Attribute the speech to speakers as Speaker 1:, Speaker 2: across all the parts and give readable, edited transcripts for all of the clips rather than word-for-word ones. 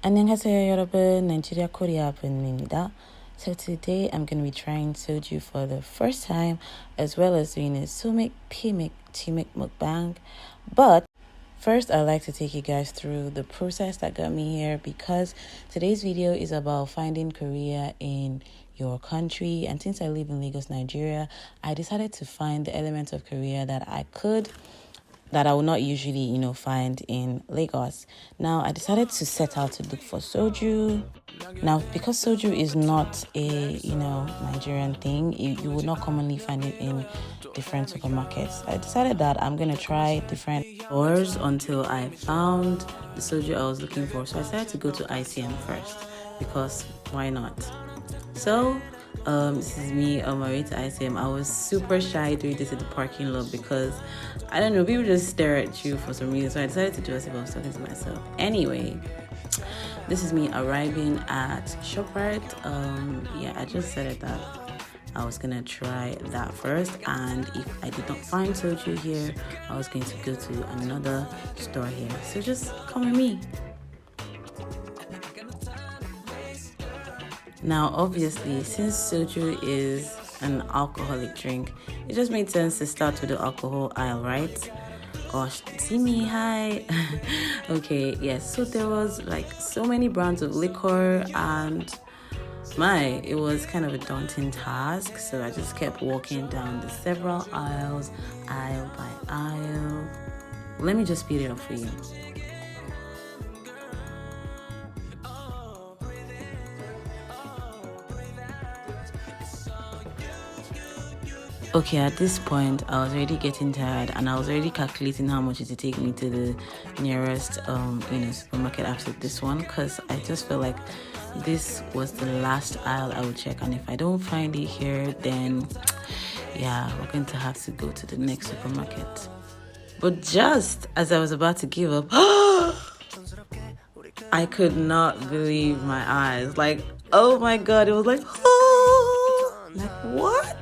Speaker 1: 안녕하세요 여러분, Nigeria Korea 분입니다. So today I'm going to be trying soju for the first time as well as doing a sumik, pimik, timik mukbang. But first I'd like to take you guys through the process that got me here because today's video is about finding Korea in your country. And since I live in Lagos, Nigeria, I decided to find the elements of Korea that I would not usually, find in Lagos. Now, I decided to set out to look for soju. Now, because soju is not a, Nigerian thing, you would not commonly find it in different supermarkets. I decided that I'm going to try different stores until I found the soju I was looking for. So I decided to go to ICM first because why not? So, this is me on my way to ICM. I was super shy doing this at the parking lot because, I don't know, people just stare at you for some reason. So I decided to do as if I was talking to myself. Anyway, this is me arriving at ShopRite. I just said that I was going to try that first. And if I did not find soju here, I was going to go to another store here. So just come with me. Now, obviously, since soju is an alcoholic drink, it just made sense to start with the alcohol aisle, right? Gosh, see me, hi. Okay, yes, so there was like so many brands of liquor and it was kind of a daunting task. So I just kept walking down the several aisles, aisle by aisle. Let me just speed it up for you. Okay, at this point, I was already getting tired and I was already calculating how much it would take me to the nearest, supermarket after this one because I just felt like this was the last aisle I would check. And if I don't find it here, then, we're going to have to go to the next supermarket. But just as I was about to give up, I could not believe my eyes. Like, oh my God, it was like, what?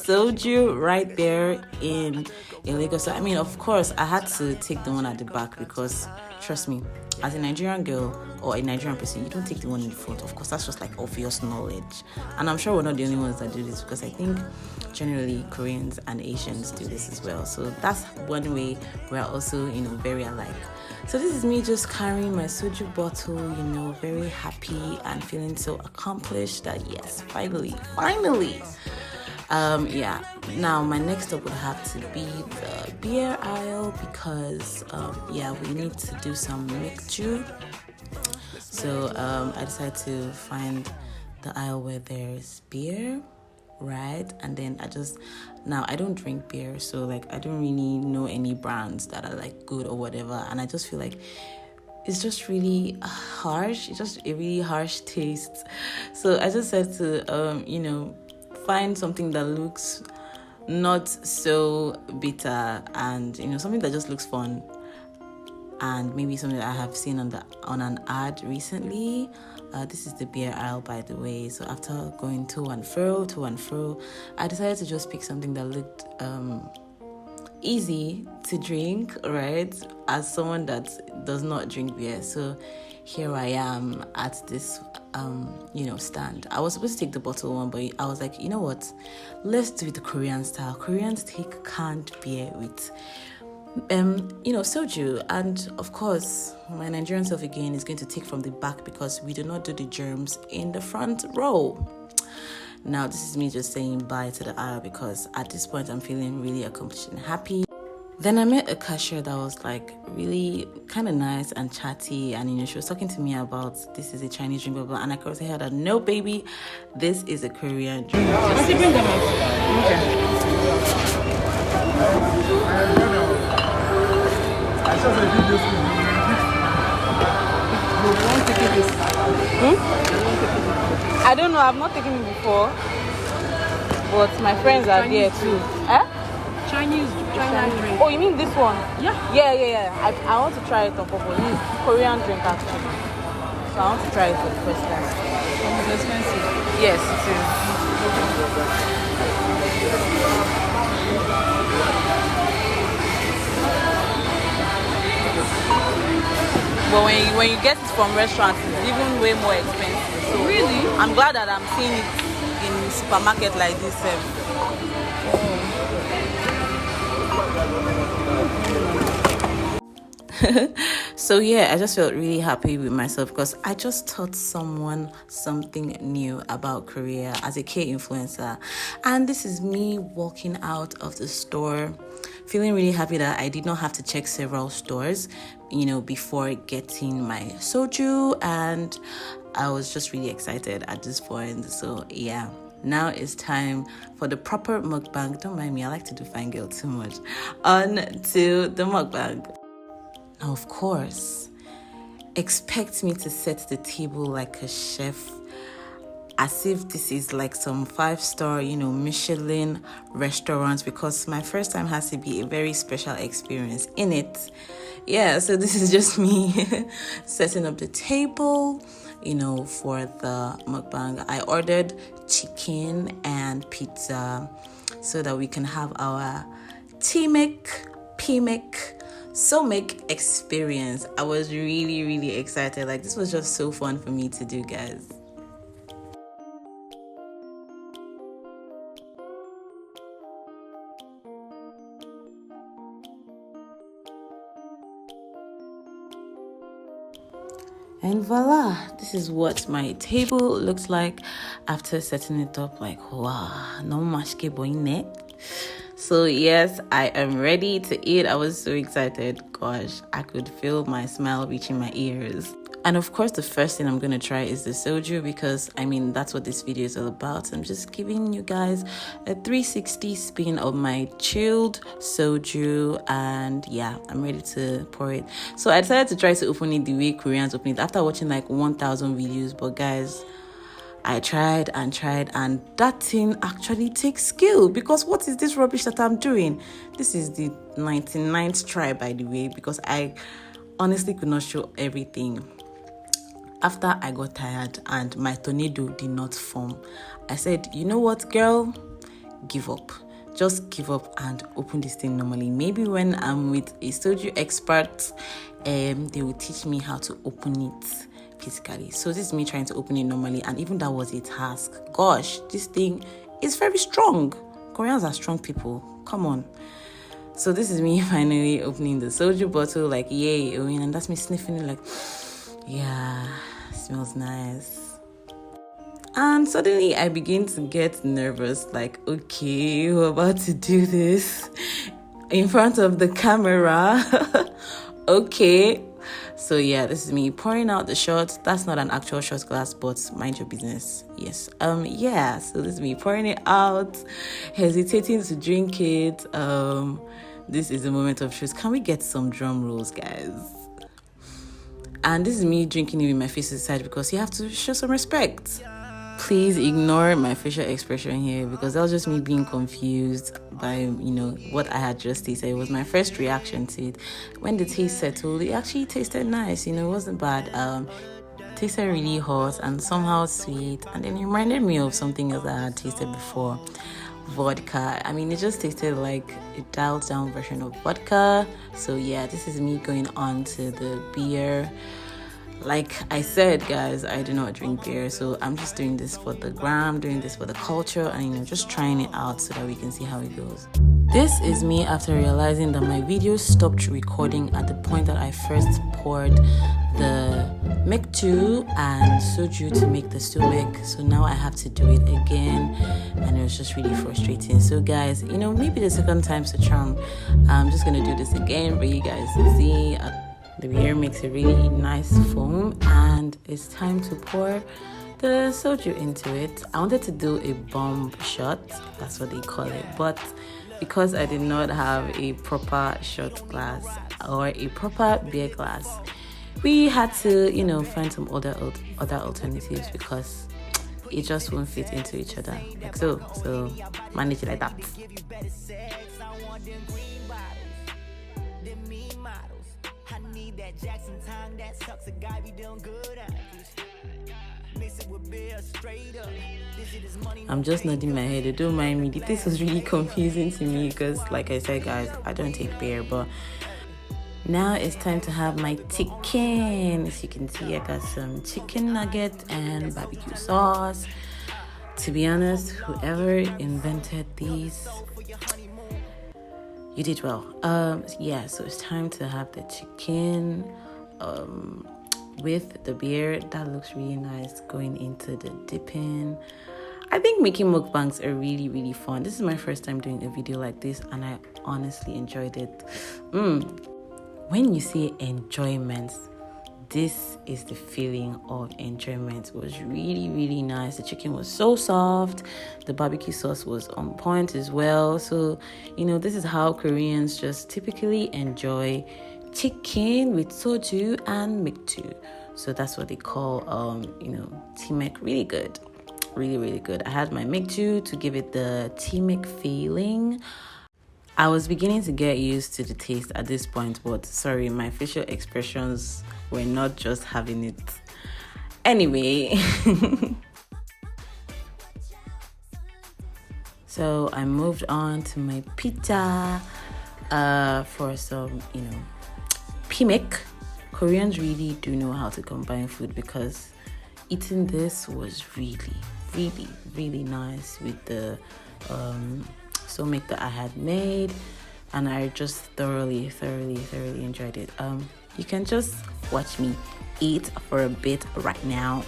Speaker 1: Soju right there in Lagos. So, of course, I had to take the one at the back because, trust me, as a Nigerian girl or a Nigerian person, you don't take the one in the front. Of course, that's just like obvious knowledge. And I'm sure we're not the only ones that do this because I think generally Koreans and Asians do this as well. So that's one way we're also, very alike. So this is me just carrying my soju bottle, very happy and feeling so accomplished that yes, finally. Now my next stop would have to be the beer aisle because we need to do some mixture. So I decided to find the aisle where there's beer, right? And then I don't drink beer, so like I don't really know any brands that are like good or whatever, and I just feel like it's just really harsh. It's just a really harsh taste. So I just said to find something that looks not so bitter and something that just looks fun and maybe something that I have seen on an ad recently. This is the beer aisle, by the way. So after going to and fro, I decided to just pick something that looked easy to drink, right? As someone that does not drink beer. So here I am at this stand. I was supposed to take the bottle one, but I was like, you know what? Let's do it the Korean style. Koreans take canned beer with soju, and of course my Nigerian self again is going to take from the back because we do not do the germs in the front row. Now this is me just saying bye to the aisle because at this point I'm feeling really accomplished and happy. Then I met a cashier that was like really kind of nice and chatty, and she was talking to me about this is a Chinese drink, blah blah, and I could tell her that no baby, this is a Korean drink.
Speaker 2: Okay. I don't know, I've not taken it before, but my friends are there too. Chinese drink. Oh, you mean this one? Yeah. I want to try it on purpose. This is Korean drink actually. So I want to try it for the first time. It's expensive. Yes, it is. but when you get it from restaurants, it's even way more expensive. So really, I'm glad that I'm seeing it in supermarket like this.
Speaker 1: So yeah, I just felt really happy with myself because I just taught someone something new about Korea as a K influencer. And this is me walking out of the store feeling really happy that I did not have to check several stores, before getting my soju, and I was just really excited at this point. So yeah, now it's time for the proper mukbang. Don't mind me, I like to do fine girl too much. On to the mukbang. Now, of course, expect me to set the table like a chef, as if this is like some 5-star, Michelin restaurant, because my first time has to be a very special experience in it. Yeah, so this is just me setting up the table, for the mukbang. I ordered chicken and pizza so that we can have our T-Mic, P-Mic, SoMic experience. I was really, really excited. Like, this was just so fun for me to do, guys. And voila, this is what my table looks like after setting it up. Like, wow, no mashke boine. So yes, I am ready to eat. I was so excited. Gosh, I could feel my smile reaching my ears. And of course, the first thing I'm going to try is the soju, because that's what this video is all about. I'm just giving you guys a 360 spin of my chilled soju, and yeah, I'm ready to pour it. So I decided to try to open it the way Koreans open it after watching like 1,000 videos. But guys, I tried, and that thing actually takes skill, because what is this rubbish that I'm doing? This is the 99th try, by the way, because I honestly could not show everything. After I got tired and my tornado did not form, I said, you know what, girl? Give up. Just give up and open this thing normally. Maybe when I'm with a soju expert, they will teach me how to open it physically. So this is me trying to open it normally, and even that was a task. Gosh, this thing is very strong. Koreans are strong people. Come on. So this is me finally opening the soju bottle, like, yay, and that's me sniffing it like, yeah, smells nice. And suddenly I begin to get nervous, like, okay, we're about to do this in front of the camera. Okay. So yeah, this is me pouring out the shot. That's not an actual shot glass, but mind your business. Yes. Yeah, so this is me pouring it out, hesitating to drink it. This is a moment of truth. Can we get some drum rolls, guys? And this is me drinking it with my face to the side, because you have to show some respect. Please ignore my facial expression here, because that was just me being confused by, what I had just tasted. It was my first reaction to it. When the taste settled, it actually tasted nice. It wasn't bad. Tasted really hot and somehow sweet. And then it reminded me of something else I had tasted before. Vodka. It just tasted like a dialed down version of vodka. So yeah, this is me going on to the beer. Like I said, guys, I do not drink beer, so I'm just doing this for the gram, doing this for the culture, and just trying it out so that we can see how it goes. This is me after realizing that my video stopped recording at the point that I first poured the Mic2 and soju to make the SoMic. So now I have to do it again, and it was just really frustrating. So guys, maybe the second time's a charm. I'm just gonna do this again for you guys to see. The beer makes a really nice foam, and it's time to pour the soju into it. I wanted to do a bomb shot, that's what they call it, but because I did not have a proper shot glass or a proper beer glass, we had to, find some other alternatives, because it just won't fit into each other like so. So manage it like that. I'm just nodding my head. Don't mind me. This was really confusing to me because, like I said, guys, I don't take beer, but Now it's time to have my chicken. As you can see, I got some chicken nuggets and barbecue sauce. To be honest, whoever invented these, you did well. Yeah, so it's time to have the chicken with the beer. That looks really nice going into the dipping. I think making mukbangs are really, really fun. This is my first time doing a video like this, and I honestly enjoyed it. When you say enjoyment, this is the feeling of enjoyment. It was really, really nice. The chicken was so soft. The barbecue sauce was on point as well. So, this is how Koreans just typically enjoy chicken with soju and mikju. So that's what they call, timek. Really good. Really, really good. I had my mikju to give it the timek feeling. I was beginning to get used to the taste at this point, but sorry, my facial expressions were not just having it. Anyway, so I moved on to my pizza for some, pimek. Koreans really do know how to combine food, because eating this was really, really, really nice with the somek that I had made, and I just thoroughly enjoyed it. You can just watch me eat for a bit right now.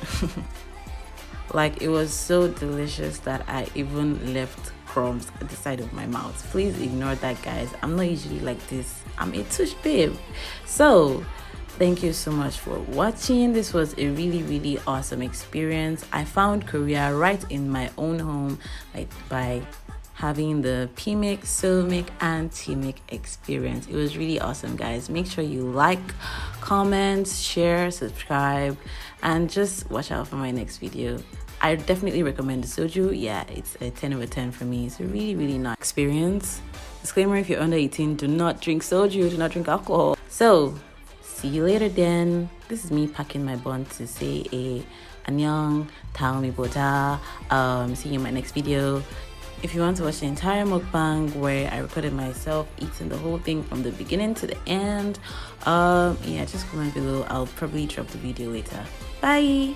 Speaker 1: Like, it was so delicious that I even left crumbs at the side of my mouth. Please ignore that, guys. I'm not usually like this. I'm a touche babe. So thank you so much for watching. This was a really, really awesome experience. I found Korea right in my own home, like by having the pimek, somek, and timek experience. It was really awesome, guys. Make sure you like, comment, share, subscribe, and just watch out for my next video. I definitely recommend the soju. Yeah, it's a 10 over 10 for me. It's a really, really nice experience. Disclaimer: if you're under 18, do not drink soju, do not drink alcohol. So see you later then. This is me packing my bun to say annyeong, 다음에 보자. See you in my next video. If you want to watch the entire mukbang where I recorded myself eating the whole thing from the beginning to the end, just comment below. I'll probably drop the video later. Bye.